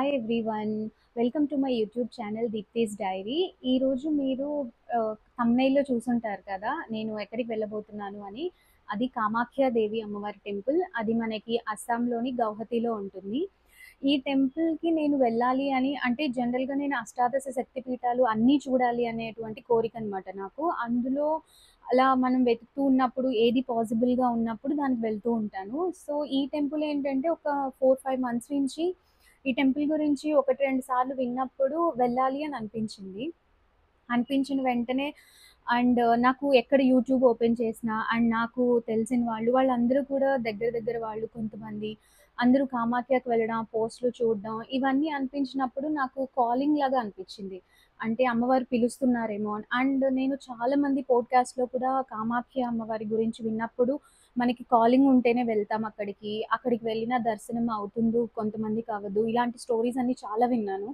Hi everyone. Welcome to my YouTube channel Deepti's diary. ఈరోజు మీరు థంబ్‌నెయిల్‌లో చూసుంటారు కదా! నేను ఎక్కడికి వెళ్ళబోతున్నాను అని. అది కామాఖ్య దేవి అమ్మవారి టెంపుల్. అది మనకి అస్సాంలోని గౌహతిలో ఉంటుంది. ఈ టెంపుల్‌కి నేను వెళ్ళాలి అని అంటే జనరల్‌గా నేను అష్టాదశ శక్తి పీఠాలు అన్నీ చూడాలి అనేటువంటి కోరికనమాట నాకు. అందులో అలా మనం వెతుకుతూ ఉన్నప్పుడు ఏది పాజిబుల్‌గా ఉన్నప్పుడు దానికి వెళ్తూ ఉంటాను. సో, ఈ టెంపుల్ ఏంటంటే ఒక 4, 5 మంత్స్ నుంచి ఈ టెంపుల్ గురించి 1, 2 సార్లు విన్నప్పుడు వెళ్ళాలి అని అనిపించింది. అనిపించిన వెంటనే నాకు ఎక్కడ యూట్యూబ్ ఓపెన్ చేసినా నాకు తెలిసిన వాళ్ళందరూ కూడా దగ్గర దగ్గర వాళ్ళు కొంతమంది అందరూ కామాఖ్యకి వెళ్ళడం, ఆ పోస్ట్‌లు చూడడం ఇవన్నీ అనిపించినప్పుడు నాకు కాలింగ్ లాగా అనిపించింది. అంటే అమ్మవారు పిలుస్తున్నారేమో అని. నేను చాలా మంది పోడ్‌కాస్ట్‌లో కూడా కామాఖ్య అమ్మవారి గురించి విన్నప్పుడు మనకి కాలింగ్ ఉంటేనే వెళ్తాం అక్కడికి. అక్కడికి వెళ్ళిన దర్శనం అవుతుందో కొంతమందికి అవ్వదు. ఇలాంటి స్టోరీస్ అన్నీ చాలా విన్నాను.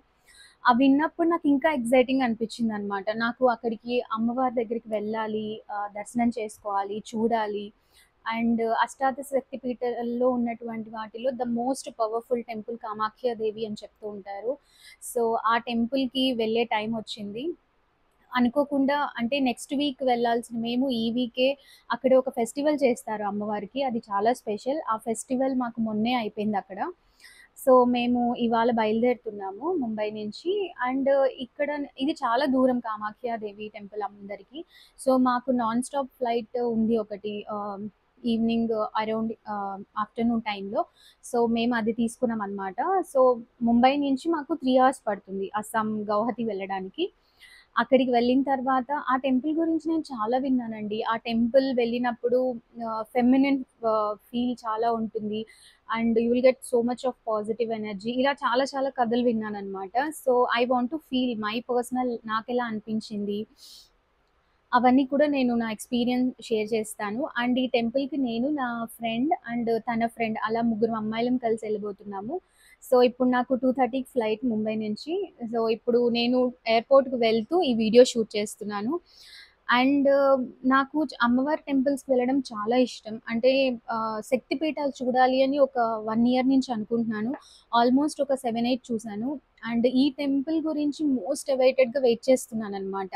అవి విన్నప్పుడు నాకు ఇంకా ఎక్సైటింగ్ అనిపించిందనమాట. నాకు అక్కడికి అమ్మవారి దగ్గరికి వెళ్ళాలి, దర్శనం చేసుకోవాలి, చూడాలి. అష్టాదశ శక్తి పీఠాల్లో ఉన్నటువంటి వాటిలో the most powerful temple Kamakhya Devi అని చెప్తూ ఉంటారు. సో, ఆ టెంపుల్‌కి వెళ్ళే టైమొచ్చింది. అనుకోకుండా అంటే నెక్స్ట్ వీక్ వెళ్ళాల్సిన మేము ఈ వీకే అక్కడ ఒక ఫెస్టివల్ చేస్తారు అమ్మవారికి. అది చాలా స్పెషల్. ఆ ఫెస్టివల్ మాకు మొన్నే అయిపోయిందక్కడ. సో, మేము ఇవాళ బయలుదేరుతున్నాము ముంబై నుంచి. అండ్ ఇక్కడ ఇది చాలా దూరం కామాఖ్య దేవి టెంపుల్ అందరికి. సో, మాకు నాన్ స్టాప్ ఫ్లైట్ ఉంది ఒకటి ఈవినింగ్ అరౌండ్ ఆఫ్టర్‌నూన్ టైమ్‌లో. సో, మేము అది తీసుకున్నామనమాట. సో, ముంబై నుంచి మాకు 3 అవర్స్ పడుతుంది అస్సాం గౌహతి వెళ్ళడానికి. అక్కడికి వెళ్ళిన తర్వాత ఆ టెంపుల్ గురించి నేను చాలా విన్నానండి. ఆ టెంపుల్ వెళ్ళినప్పుడు ఫెమినిన్ ఫీల్ చాలా ఉంటుంది. You will get so much of positive energy. ఇలా చాలా చాలా కథలు విన్నాననమాట. So, I want to feel my personal నాకెలా అనిపించింది. అవన్నీ కూడా నేను నా ఎక్స్‌పీరియన్స్ షేర్ చేస్తాను. ఈ టెంపుల్‌కి నేను, నా ఫ్రెండ్ తన ఫ్రెండ్ అలా ముగ్గురం అమ్మాయిలం కలిసి ఎళ్ళిబోతున్నాము. సో, ఇప్పుడు నాకు 2:30కి ఫ్లైట్ ముంబై నుంచి. సో, ఇప్పుడు నేను ఎయిర్‌పోర్ట్‌కి వెళ్తూ ఈ వీడియో షూట్ చేస్తున్నాను. అండ్ నాకు అమ్మవారి టెంపుల్స్‌కి వెళ్ళడం చాలా ఇష్టం. అంటే శక్తి పీఠాలు చూడాలి అని ఒక 1 ఇయర్ నుంచి అనుకుంటున్నాను. ఆల్మోస్ట్ ఒక 7, 8 చూసాను. ఈ టెంపుల్ గురించి మోస్ట్ అవైటెడ్‌గా వెయిట్ చేస్తున్నాననమాట.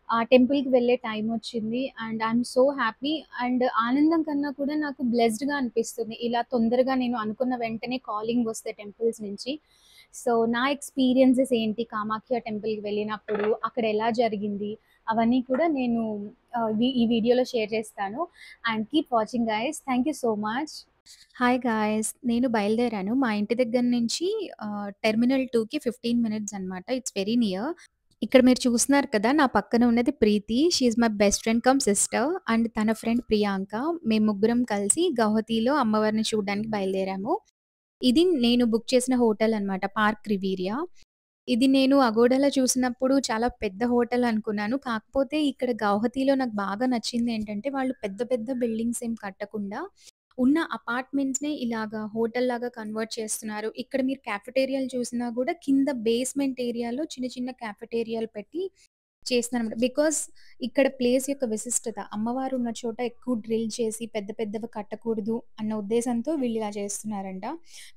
ఆ టెంపుల్‌కి వెళ్ళే టైమొచ్చింది. I'm so happy. ఆనందం కన్నా కూడా నాకు బ్లెస్డ్‌గా అనిపిస్తుంది. ఇలా తొందరగా నేను అనుకున్న వెంటనే కాలింగ్ వస్తే టెంపుల్స్ నుంచి. సో, నా ఎక్స్‌పీరియన్సెస్ ఏంటి కామాఖ్య టెంపుల్‌కి వెళ్ళినప్పుడు, అక్కడ ఎలా జరిగింది, అవన్నీ కూడా నేను ఈ వీడియోలో షేర్ చేస్తాను. Keep watching guys. Thank you so much. Hi guys! నేను బయలుదేరాను. మా ఇంటి దగ్గర నుంచి టెర్మినల్ 2కి 15 మినిట్స్ అనమాట. It's very near. ఇక్కడ మీరు చూస్తున్నారు కదా! నా పక్కన ఉన్నది Preeti. She is my best friend cum sister. తన ఫ్రెండ్ ప్రియాంక. మేము ముగ్గురం కలిసి గౌహతిలో అమ్మవారిని చూడడానికి బయలుదేరాము. ఇది నేను బుక్ చేసిన హోటల్ అనమాట. పార్క్ రివీరియా. ఇది నేను అగోడాలో చూసినప్పుడు చాలా పెద్ద హోటల్ అనుకున్నాను. కాకపోతే ఇక్కడ గౌహతిలో నాకు బాగా నచ్చిందేంటంటే, వాళ్ళు పెద్ద పెద్ద బిల్డింగ్స్ ఏం కట్టకుండా, ఉన్న అపార్ట్మెంట్స్‌నే ఇలాగా హోటల్‌లాగా కన్వర్ట్ చేస్తున్నారు. ఇక్కడ మీరు కాఫెటేరియాలు చూసినా గూడా కింద బేస్‌మెంట్ ఏరియాలో చిన్న చిన్న కాఫెటేరియాలు పెట్టి చేస్తున్నారన్నమాట. బికాజ్ ఇక్కడ ప్లేస్ యొక్క విశిష్టత అమ్మవారు ఉన్న చోట ఎక్కువ డ్రిల్ చేసి పెద్ద పెద్దవి కట్టకూడదు అన్న ఉద్దేశంతో వీళ్ళు ఇలా చేస్తున్నారంట.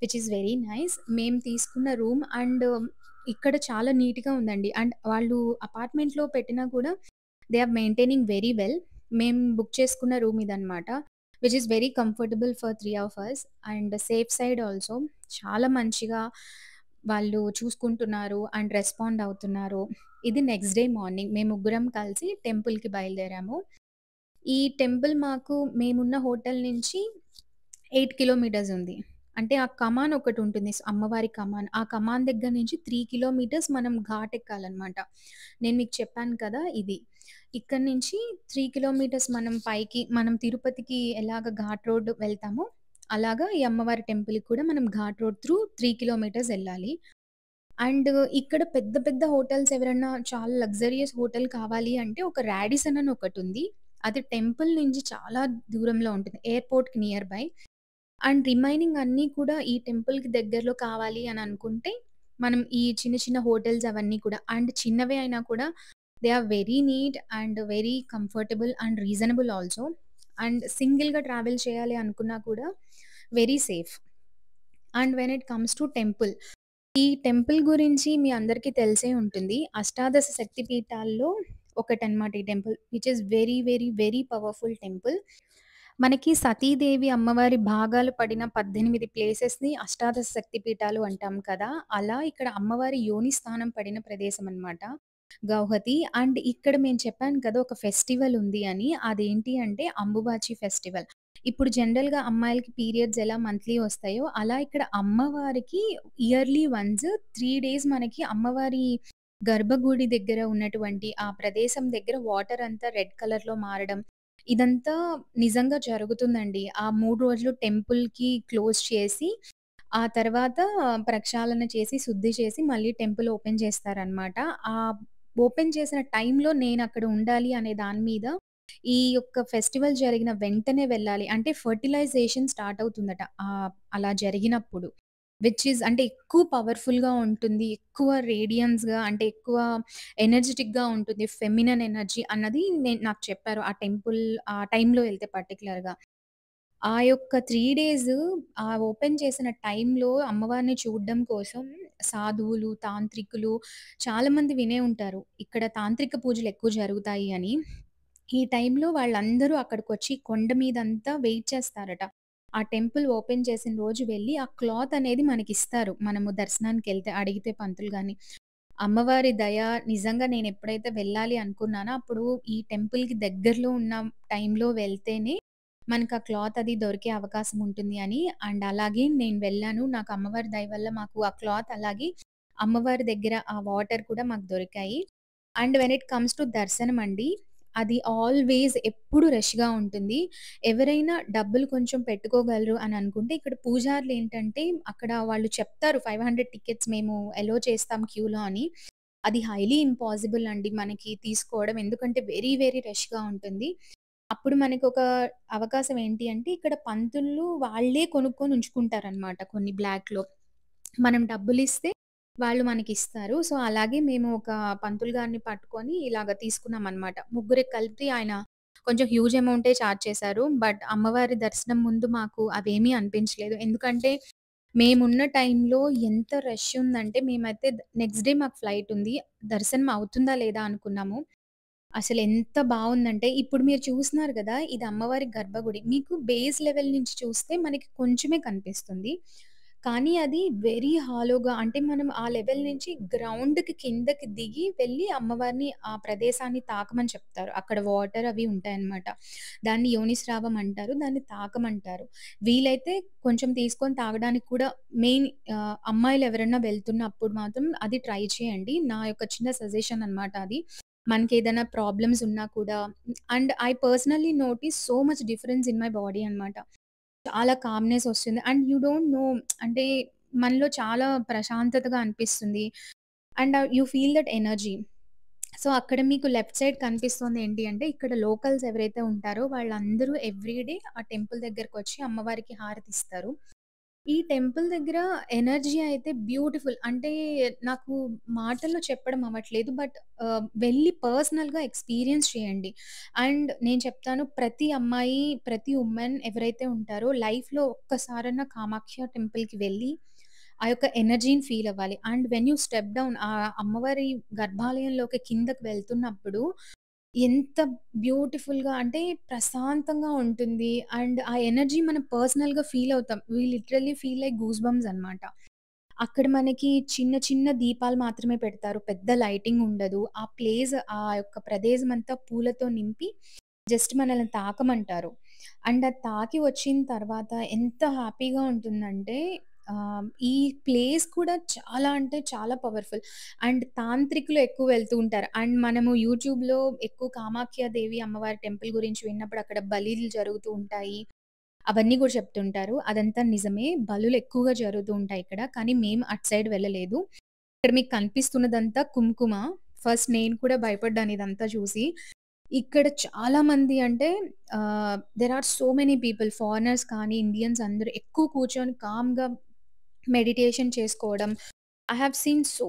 Which is very nice. మేము తీసుకున్న రూమ్ ఇక్కడ చాలా నీట్‌గా ఉందండి. వాళ్ళు అపార్ట్మెంట్‌లో పెట్టినా కూడా they are maintaining very well. మేము బుక్ చేసుకున్న రూమ్ ఇదనమాట. Which is very comfortable for 3 of us. Safe side also. చాలా మంచిగా వాళ్ళు చూసుకుంటున్నారు రెస్పాండ్ అవుతున్నారు. ఇది నెక్స్ట్ డే మార్నింగ్ మేము ముగ్గురం కలిసి టెంపుల్‌కి బయలుదేరాము. ఈ టెంపుల్ మాకు మేమున్న హోటల్ నుంచి 8 కిలోమీటర్స్ ఉంది. అంటే ఆ కమాన్ ఒకటుంటుంది. అమ్మవారి కమాన్. ఆ కమాన్ దగ్గర నుంచి 3 కిలోమీటర్స్ మనం ఘాట్ ఎక్కాలనమాట. నేను మీకు చెప్పాను కదా! ఇది. ఇక్కడి నుంచి 3 కిలోమీటర్స్ మనం పైకి మనం తిరుపతికి ఎలాగ ఘాట్ రోడ్ వెళ్తామో, అలాగా ఈ అమ్మవారి టెంపుల్‌కి కూడా మనం ఘాట్ రోడ్ త్రూ 3 కిలోమీటర్స్ ఎళ్ళాలి. అండ్ ఇక్కడ పెద్ద పెద్ద హోటల్స్ ఎవరన్నా చాలా లగ్జరియస్ హోటల్ కావాలి అంటే ఒక రాడిసన్ అని ఒకటుంది. అది టెంపుల్ నుంచి చాలా దూరంలో ఉంటుంది. ఎయిర్‌పోర్ట్‌కి నియర్ బై. రిమైనింగ్ అన్నీ కూడా ఈ టెంపుల్‌కి దగ్గరలో కావాలి అని అనుకుంటే, మనం ఈ చిన్న చిన్న హోటల్స్ అవన్నీ కూడా చిన్నవే అయినా కూడా they are very neat very comfortable reasonable also. సింగిల్‌గా ట్రావెల్ చేయాలి అనుకున్నా కూడా very safe. When it comes to temple ఈ టెంపుల్ గురించి మీ అందరికీ తెలిసే ఉంటుంది. అష్టాదశ శక్తి పీఠాల్లో ఒకటనమాట ఈ temple. Which is very, very, very powerful temple. మనకి సతీదేవి అమ్మవారి భాగాలు పడిన 18 ప్లేసెస్‌ని అష్టాదశ శక్తి పీఠాలు అంటాం కదా! అలా ఇక్కడ అమ్మవారి యోని స్థానం పడిన ప్రదేశం అనమాట. గౌహతి. అండ్ ఇక్కడ మేము చెప్పాను కదా! ఒక ఫెస్టివల్ ఉంది అని. అదేంటి అంటే అంబుబాచి ఫెస్టివల్. ఇప్పుడు జనరల్‌గా అమ్మాయిలకి పీరియడ్స్ ఎలా మంత్లీ వస్తాయో, అలా ఇక్కడ అమ్మవారికి ఇయర్లీ వన్స్ 3 డేస్ మనకి అమ్మవారి గర్భగుడి దగ్గర ఉన్నటువంటి ఆ ప్రదేశం దగ్గర వాటర్ అంతా రెడ్ కలర్‌లో మారడం. ఇదంతా నిజంగా జరుగుతుందండి. ఆ 3 రోజులు టెంపుల్‌కి క్లోజ్ చేసి, ఆ తర్వాత ప్రక్షాళన చేసి, శుద్ధి చేసి మళ్ళీ టెంపుల్ ఓపెన్ చేస్తారనమాట. ఓపెన్ చేసిన టైంలో నేనక్కడ ఉండాలి అనే దాని మీద ఈ యొక్క ఫెస్టివల్ జరిగిన వెంటనే వెళ్ళాలి. అంటే ఫెర్టిలైజేషన్ స్టార్ట్ అవుతుందట. అలా జరిగినప్పుడు. విచ్ ఈస్ అంటే ఎక్కువ పవర్‌ఫుల్‌గా ఉంటుంది. ఎక్కువ రేడియన్స్‌గా అంటే ఎక్కువ ఎనర్జిటిక్‌గా ఉంటుంది. ఫెమినన్ ఎనర్జీ అన్నది నాకు చెప్పారు. ఆ టెంపుల్ ఆ టైంలో ఎళ్తే పర్టిక్యులర్‌గా. ఆ యొక్క 3 డేస్ ఓపెన్ చేసిన టైంలో అమ్మవారిని చూడడం కోసం సాధువులు, తాంత్రికులు చాలామంది వినే ఉంటారు. ఇక్కడ తాంత్రిక పూజలు ఎక్కువ జరుగుతాయి అని. ఈ టైంలో వాళ్ళందరూ అక్కడికొచ్చి కొండ మీదంతా వెయిట్ చేస్తారట. ఆ టెంపుల్ ఓపెన్ చేసిన రోజు వెళ్లి ఆ క్లాత్ అనేది మనకిస్తారు. మనము దర్శనానికెళ్తే అడిగితే పంతులు గాని. అమ్మవారి దయ నిజంగా నేనెప్పుడైతే వెళ్ళాలి అనుకున్నానో అప్పుడు ఈ టెంపుల్‌కి దగ్గరలో ఉన్న టైంలో వెళ్తేనే మనకా క్లాత్ అది దొరికే అవకాశం ఉంటుంది అని. అండ్ అలాగే నేను వెళ్ళాను. నాకు అమ్మవారి దయ వల్ల మాకు ఆ క్లాత్ అలాగే అమ్మవారి దగ్గర ఆ వాటర్ కూడా మాకు దొరికాయి. And when it comes to దర్శనం అండి. అది ఆల్‌వేస్ ఎప్పుడు రష్‌గా ఉంటుంది. ఎవరైనా డబ్బులు కొంచెం పెట్టుకోగలరు అని అనుకుంటే ఇక్కడ పూజారులేంటంటే అక్కడ వాళ్ళు చెప్తారు 500 టికెట్స్ మేము అలో చేస్తాం క్యూలో అని. అది హైలీ ఇంపాసిబుల్ అండి మనకి తీసుకోవడం. ఎందుకంటే వెరీ, వెరీ రష్‌గా ఉంటుంది. అప్పుడు మనకొక అవకాశం ఏంటి అంటే ఇక్కడ పంతులు వాళ్ళే కొనుక్కొని ఉంచుకుంటారనమాట కొన్ని బ్లాక్‌లో. మనం డబ్బులిస్తే వాళ్ళు మనకిస్తారు. సో, అలాగే మేము ఒక పంతులు గారిని పట్టుకొని ఇలాగ తీసుకున్నామనమాట. ముగ్గురికి కలిపి ఆయన కొంచెం హ్యూజ్ అమౌంటే చార్జ్ చేశారు. బట్ అమ్మవారి దర్శనం ముందు మాకు అవేమీ అనిపించలేదు. ఎందుకంటే మేమున్న టైంలో ఎంత రష్ ఉందంటే మేమైతే నెక్స్ట్ డే మాకు ఫ్లైట్ ఉంది. దర్శనం అవుతుందా లేదా అనుకున్నాము. అసలెంత బావుందంటే, ఇప్పుడు మీరు చూస్తున్నారు గదా! ఇది అమ్మవారి గర్భగుడి. మీకు బేస్ లెవెల్ నుంచి చూస్తే మనకి కొంచెమే కనిపిస్తుంది. కానీ అది వెరీ హాలోగా అంటే మనం ఆ లెవెల్ నుంచి గ్రౌండ్‌కి కిందకి దిగి వెళ్లి అమ్మవారిని ఆ ప్రదేశాన్ని తాకమని చెప్తారు. అక్కడ వాటర్ అవి ఉంటాయన్నమాట. దాన్ని యోనిస్రావం అంటారు. దాన్ని తాకమంటారు. వీలైతే కొంచెం తీసుకొని తాగడానికి కూడా మెయిన్ అమ్మాయిలెవరన్నా వెళ్తున్నప్పుడు మాత్రం అది ట్రై చేయండి. నా యొక్క చిన్న సజెషన్ అన్నమాట అది. మనకేదైనా ప్రాబ్లమ్స్ ఉన్నా కూడా and I personally notice so much difference in my body అనమాట. చాలా కామ్‌నెస్ ఒస్తుంది. అండ్ యూ డోంట్ నో అంటే మనలో చాలా ప్రశాంతతగా అనిపిస్తుంది. And you feel that energy. So, అక్కడ మీకు లెఫ్ట్ సైడ్ కనిపిస్తుంది ఏంటి అంటే, ఇక్కడ లోకల్స్ ఎవరైతే ఉంటారో వాళ్ళందరూ ఎవ్రీ డే ఆ టెంపుల్ దగ్గరకొచ్చి అమ్మవారికి హారతిస్తారు. ఈ టెంపుల్ దగ్గర ఎనర్జీ అయితే బ్యూటిఫుల్. అంటే నాకు మాటల్లో చెప్పడం అవ్వట్లేదు. బట్ వెళ్లి పర్సనల్‌గా ఎక్స్‌పీరియన్స్ చేయండి. అండ్ నేను చెప్తాను ప్రతి అమ్మాయి, ప్రతి వుమెన్ ఎవరైతే ఉంటారో లైఫ్‌లో ఒక్కసారన్నా కామాఖ్య టెంపుల్‌కి వెళ్ళి ఆ యొక్క ఎనర్జీని ఫీల్ అవ్వాలి. And when you step down అమ్మవారి గర్భాలయంలోకి కిందకి వెళ్తున్నప్పుడు ఎంత బ్యూటిఫుల్‌గా అంటే ప్రశాంతంగా ఉంటుంది. అండ్ ఆ ఎనర్జీ మనం పర్సనల్‌గా ఫీల్ అవుతాం. We literally feel like goose bumps అన్నమాట. అక్కడ మనకి చిన్న చిన్న దీపాలు మాత్రమే పెడతారు. పెద్ద లైటింగ్ ఉండదు. ఆ ప్లేస్ ఆ యొక్క ప్రదేశం అంతా పూలతో నింపి జస్ట్ మనల్ని తాకమంటారు. అండ్ అది తాకి వచ్చిన తర్వాత ఎంత హ్యాపీగా ఉంటుందంటే ఈ ప్లేస్ కూడా చాలా అంటే చాలా పవర్‌ఫుల్. అండ్ తాంత్రికులు ఎక్కువ వెళ్తూ ఉంటారు. అండ్ మనము యూట్యూబ్‌లో ఎక్కువ కామాఖ్య దేవి అమ్మవారి టెంపుల్ గురించి విన్నప్పుడు అక్కడ బలిలు జరుగుతూ ఉంటాయి. అవన్నీ గూడా చెప్తుంటారు. అదంతా నిజమే. బలులు ఎక్కువగా జరుగుతూ ఉంటాయి ఇక్కడ. కానీ మేము అటు సైడ్ వెళ్ళలేదు. ఇక్కడ మీకు కనిపిస్తున్నదంతా కుంకుమ. ఫస్ట్ నేను కూడా భయపడ్డాను ఇదంతా చూసి. ఇక్కడ చాలా మంది అంటే there are so many people foreigners కానీ, ఇండియన్స్ అందరూ ఎక్కువ కూర్చొని కామ్‌గా మెడిటేషన్ చేసుకోవడం. I have seen so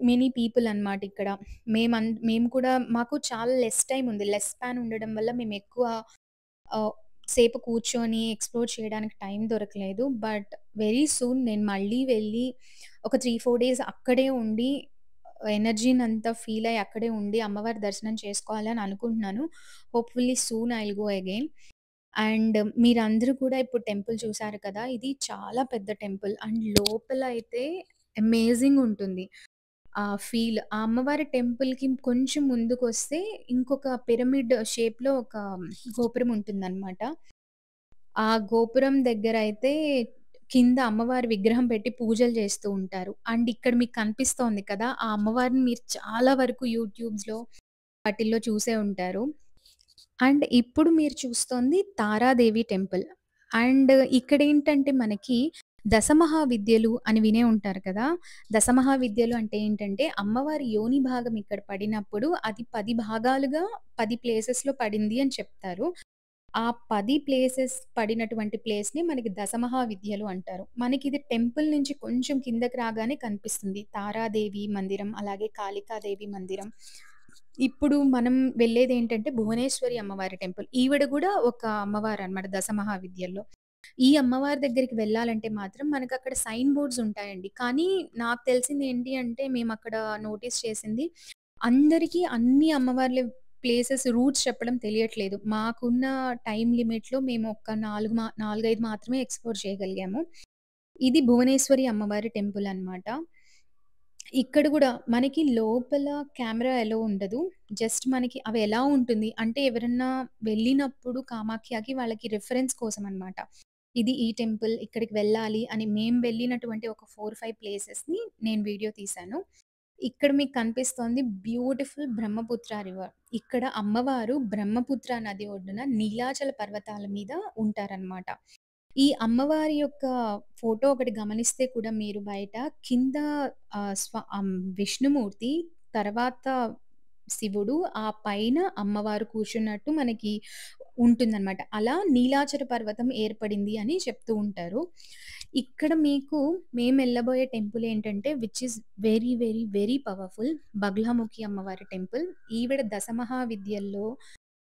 many people అన్నమాట ఇక్కడ. మేము కూడా మాకు చాలా లెస్ టైమ్ ఉంది. లెస్ స్పాన్ ఉండడం వల్ల మేము ఎక్కువ సేపు కూర్చొని ఎక్స్‌ప్లోర్ చేయడానికి టైం దొరకలేదు. బట్ వెరీ సూన్ నేను మళ్ళీ వెళ్ళి ఒక 3, 4 డేస్ అక్కడే ఉండి ఎనర్జీనంతా ఫీల్ అయ్యి అక్కడే ఉండి అమ్మవారి దర్శనం చేసుకోవాలి అని అనుకుంటున్నాను. Hopefully soon I will go again. And మీరందరూ కూడా ఇప్పుడు టెంపుల్ చూసారు కదా! ఇది చాలా పెద్ద టెంపుల్ అండ్ లోపల అయితే అమేజింగ్ ఉంటుంది. ఆ ఫీల్. ఆ అమ్మవారి టెంపుల్‌కి కొంచెం ముందుకొస్తే ఇంకొక పిరమిడ్ షేప్‌లో ఒక గోపురం ఉంటుందనమాట. ఆ గోపురం దగ్గరైతే కింద అమ్మవారి విగ్రహం పెట్టి పూజలు చేస్తూ ఉంటారు. అండ్ ఇక్కడ మీకు కనిపిస్తోంది కదా! ఆ అమ్మవారిని మీరు చాలా వరకు యూట్యూబ్స్‌లో వాటిల్లో చూసే ఉంటారు. అండ్ ఇప్పుడు మీరు చూస్తోంది తారాదేవి టెంపుల్. అండ్ ఇక్కడేంటంటే మనకి దశమహావిద్యలు అని వినే ఉంటారు కదా! దశమహావిద్యలు అంటే ఏంటంటే అమ్మవారి యోని భాగం ఇక్కడ పడినప్పుడు అది 10 భాగాలుగా 10 ప్లేసెస్‌లో పడింది అని చెప్తారు. ఆ 10 ప్లేసెస్ పడినటువంటి ప్లేస్‌ని మనకి దశమహావిద్యలు అంటారు. మనకిది టెంపుల్ నుంచి కొంచెం కిందకి రాగానే కనిపిస్తుంది. తారాదేవి మందిరం, అలాగే కాళికాదేవి మందిరం. ఇప్పుడు మనం వెళ్ళేదేంటంటే భువనేశ్వరి అమ్మవారి టెంపుల్. ఈవిడ గూడా ఒక అమ్మవారనమాట దశమహావిద్యల్లో. ఈ అమ్మవారి దగ్గరికి వెళ్ళాలంటే మాత్రం మనకక్కడ సైన్ బోర్డ్స్ ఉంటాయండి. కానీ నాకు తెలిసిందేంటి అంటే మేమక్కడ నోటీస్ చేసింది అందరికీ అన్ని అమ్మవార్ల ప్లేసెస్ రూట్స్ చెప్పడం తెలియట్లేదు. మాకున్న టైమ్ లిమిట్‌లో మేము ఒక 4, 5 మాత్రమే ఎక్స్‌ప్లోర్ చేయగలిగాము. ఇది భువనేశ్వరి అమ్మవారి టెంపుల్ అన్నమాట. ఇక్కడ గూడా మనకి లోపల కెమెరా ఎలో ఉండదు. జస్ట్ మనకి అవి ఎలా ఉంటుంది అంటే ఎవరన్నా వెళ్ళినప్పుడు కామాఖ్యకి వాళ్ళకి రిఫరెన్స్ కోసం అన్నమాట. ఇది ఈ టెంపుల్ ఇక్కడికి వెళ్ళాలి అని మేము వెళ్ళినటువంటి ఒక 4, 5 ప్లేసెస్‌ని నేను వీడియో తీశాను. ఇక్కడ మీకు కనిపిస్తోంది బ్యూటిఫుల్ బ్రహ్మపుత్ర రివర్. ఇక్కడ అమ్మవారు బ్రహ్మపుత్ర నది ఒడ్డున నీలాచల పర్వతాల మీద ఉంటారనమాట. ఈ అమ్మవారి యొక్క ఫోటో ఒకటి గమనిస్తే కూడా మీరు బయట కింద విష్ణుమూర్తి, తర్వాత శివుడు, ఆ పైన అమ్మవారు కూర్చున్నట్టు మనకి ఉంటుందనమాట. అలా నీలాచల పర్వతం ఏర్పడింది అని చెప్తూ ఉంటారు. ఇక్కడ మీకు మేమెళ్ళబోయే టెంపుల్ ఏంటంటే which is very, very, very powerful Bagalamukhi అమ్మవారి టెంపుల్. ఈవిడ దశమహావిద్యల్లో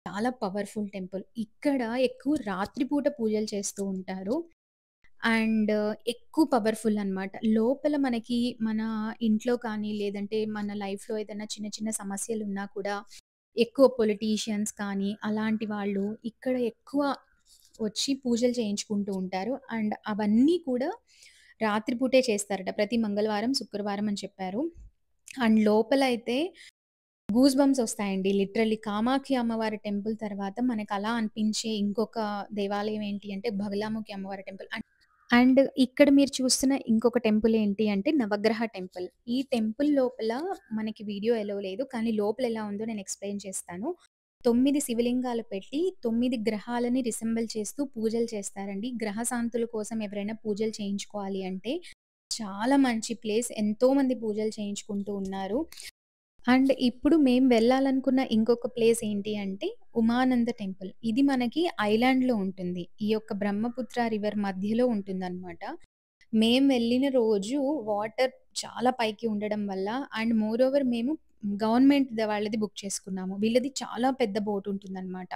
చాలా పవర్‌ఫుల్ టెంపుల్. ఇక్కడ ఎక్కువ రాత్రి పూట పూజలు చేస్తూ ఉంటారు. అండ్ ఎక్కువ పవర్‌ఫుల్ అనమాట. లోపల మనకి మన ఇంట్లో కానీ, లేదంటే మన లైఫ్‌లో ఏదైనా చిన్న చిన్న సమస్యలున్నా కూడా ఎక్కువ పొలిటీషియన్స్ కానీ, అలాంటి వాళ్ళు ఇక్కడ ఎక్కువ వచ్చి పూజలు చేయించుకుంటూ ఉంటారు. అండ్ అవన్నీ కూడా రాత్రి పూటే చేస్తారట. ప్రతి మంగళవారం, శుక్రవారం అని చెప్పారు. అండ్ లోపలైతే గూస్ బంప్స్ ఒస్తాయండి. లిటరల్లీ కామాక్షి అమ్మవారి టెంపుల్ తర్వాత మనకలా అనిపించే ఇంకొక దేవాలయం ఏంటి అంటే బగలాముఖి అమ్మవారి టెంపుల్. అండ్ ఇక్కడ మీరు చూస్తున్న ఇంకొక టెంపుల్ ఏంటి అంటే నవగ్రహ టెంపుల్. ఈ టెంపుల్ లోపల మనకి వీడియో ఎలో లేదు. కానీ లోపల ఎలా ఉందో నేను ఎక్స్‌ప్లెయిన్ చేస్తాను. 9 శివలింగాలు పెట్టి 9 గ్రహాలని రిసెంబుల్ చేస్తూ పూజలు చేస్తారండి. గ్రహశాంతుల కోసం ఎవరైనా పూజలు చేయించుకోవాలి అంటే చాలా మంచి ప్లేస్. ఎంతోమంది పూజలు చేయించుకుంటూ ఉన్నారు. అండ్ ఇప్పుడు మేము వెళ్ళాలనుకున్న ఇంకొక ప్లేస్ ఏంటి అంటే ఉమానంద టెంపుల్. ఇది మనకి ఐలాండ్‌లో ఉంటుంది. ఈ యొక్క బ్రహ్మపుత్ర రివర్ మధ్యలో ఉంటుందనమాట. మేము వెళ్ళిన రోజు వాటర్ చాలా పైకి ఉండడం వల్ల అండ్ మోర్ ఓవర్ మేము గవర్నమెంట్ వాళ్ళది బుక్ చేసుకున్నాము. వీళ్ళది చాలా పెద్ద బోట్ ఉంటుందనమాట.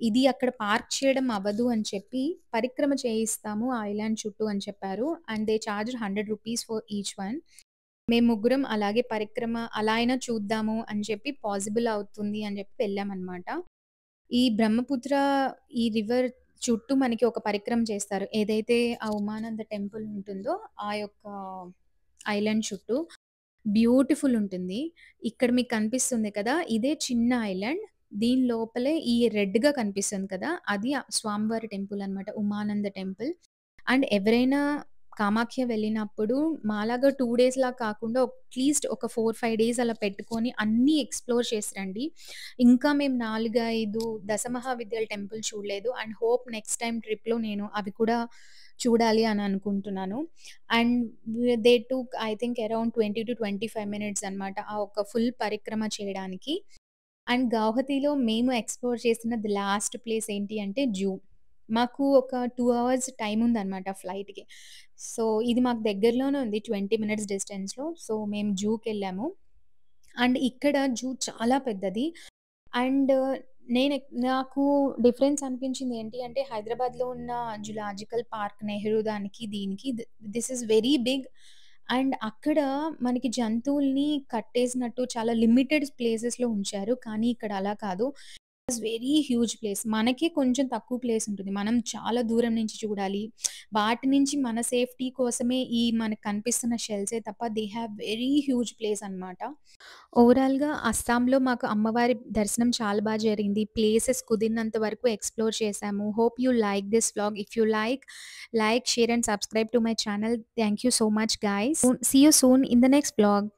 ఇది అక్కడ పార్క్ చేయడం అవ్వదు అని చెప్పి పరిక్రమ చేయిస్తాము ఆ ఐలాండ్ చుట్టూ అని చెప్పారు. అండ్ దే చార్జ్డ్ రూ. 100 ఫర్ ఈచ్ వన్. మేము ముగ్గురం అలాగే పరిక్రమ అలా అయినా చూద్దాము అని చెప్పి పాసిబుల్ అవుతుంది అని చెప్పి వెళ్ళామనమాట. ఈ బ్రహ్మపుత్ర ఈ రివర్ చుట్టూ మనకి ఒక పరిక్రమ చేస్తారు. ఏదైతే ఆ ఉమానంద టెంపుల్ ఉంటుందో ఆ యొక్క ఐలాండ్ చుట్టూ బ్యూటిఫుల్ ఉంటుంది. ఇక్కడ మీకు కనిపిస్తుంది కదా! ఇదే చిన్న ఐలాండ్. దీని లోపలే ఈ రెడ్‌గా కనిపిస్తుంది కదా! అది స్వామివారి టెంపుల్ అనమాట. ఉమానంద టెంపుల్. అండ్ ఎవరైనా కామాఖ్య వెళ్ళినప్పుడు మాలాగా 2 డేస్‌లా కాకుండా అట్‌లీస్ట్ ఒక 4, 5 డేస్ అలా పెట్టుకొని అన్నీ ఎక్స్‌ప్లోర్ చేసి రండి. ఇంకా మేము 4, 5 దశమహావిద్యల టెంపుల్ చూడలేదు. అండ్ హోప్ నెక్స్ట్ టైమ్ ట్రిప్‌లో నేను అవి కూడా చూడాలి అని అనుకుంటున్నాను. And they took I think around 20-25 minutes అన్నమాట. ఆ ఒక ఫుల్ పరిక్రమ చేయడానికి. అండ్ గౌహతిలో మేము ఎక్స్‌ప్లోర్ చేసిన ది లాస్ట్ ప్లేస్ ఏంటి అంటే జూ. మాకు ఒక 2 అవర్స్ టైమ్ ఉందన్నమాట ఫ్లైట్‌కి. సో, ఇది మాకు దగ్గరలోనే ఉంది 20 మినిట్స్ డిస్టెన్స్‌లో. సో, మేము జూకెళ్ళాము. అండ్ ఇక్కడ జూ చాలా పెద్దది. అండ్ నాకు డిఫరెన్స్ అనిపించింది ఏంటి అంటే, హైదరాబాద్‌లో ఉన్న జులాజికల్ పార్క్, నెహ్రూ దానికి, దీనికి this is very big. And అక్కడ మనకి జంతువుల్ని కట్టేసినట్టు చాలా లిమిటెడ్ ప్లేసెస్‌లో ఉంచారు. కానీ ఇక్కడ అలా కాదు. It's very huge place. మనకే కొంచెం తక్కువ ప్లేస్ ఉంటుంది. మనం చాలా దూరం నుంచి చూడాలి. వాటి నుంచి మన సేఫ్టీ కోసమే ఈ మనకు కనిపిస్తున్న షెల్సే తప్ప they have very huge place అన్నమాట. ఓవరాల్‌గా అస్సాంలో మాకు అమ్మవారి దర్శనం చాలా జరిగింది. ప్లేసెస్ కుదిరినంత వరకు ఎక్స్‌ప్లోర్ చేశాము. Hope you like this vlog. If you like, share and subscribe to my channel. Thank you so much guys. See you soon in the next vlog.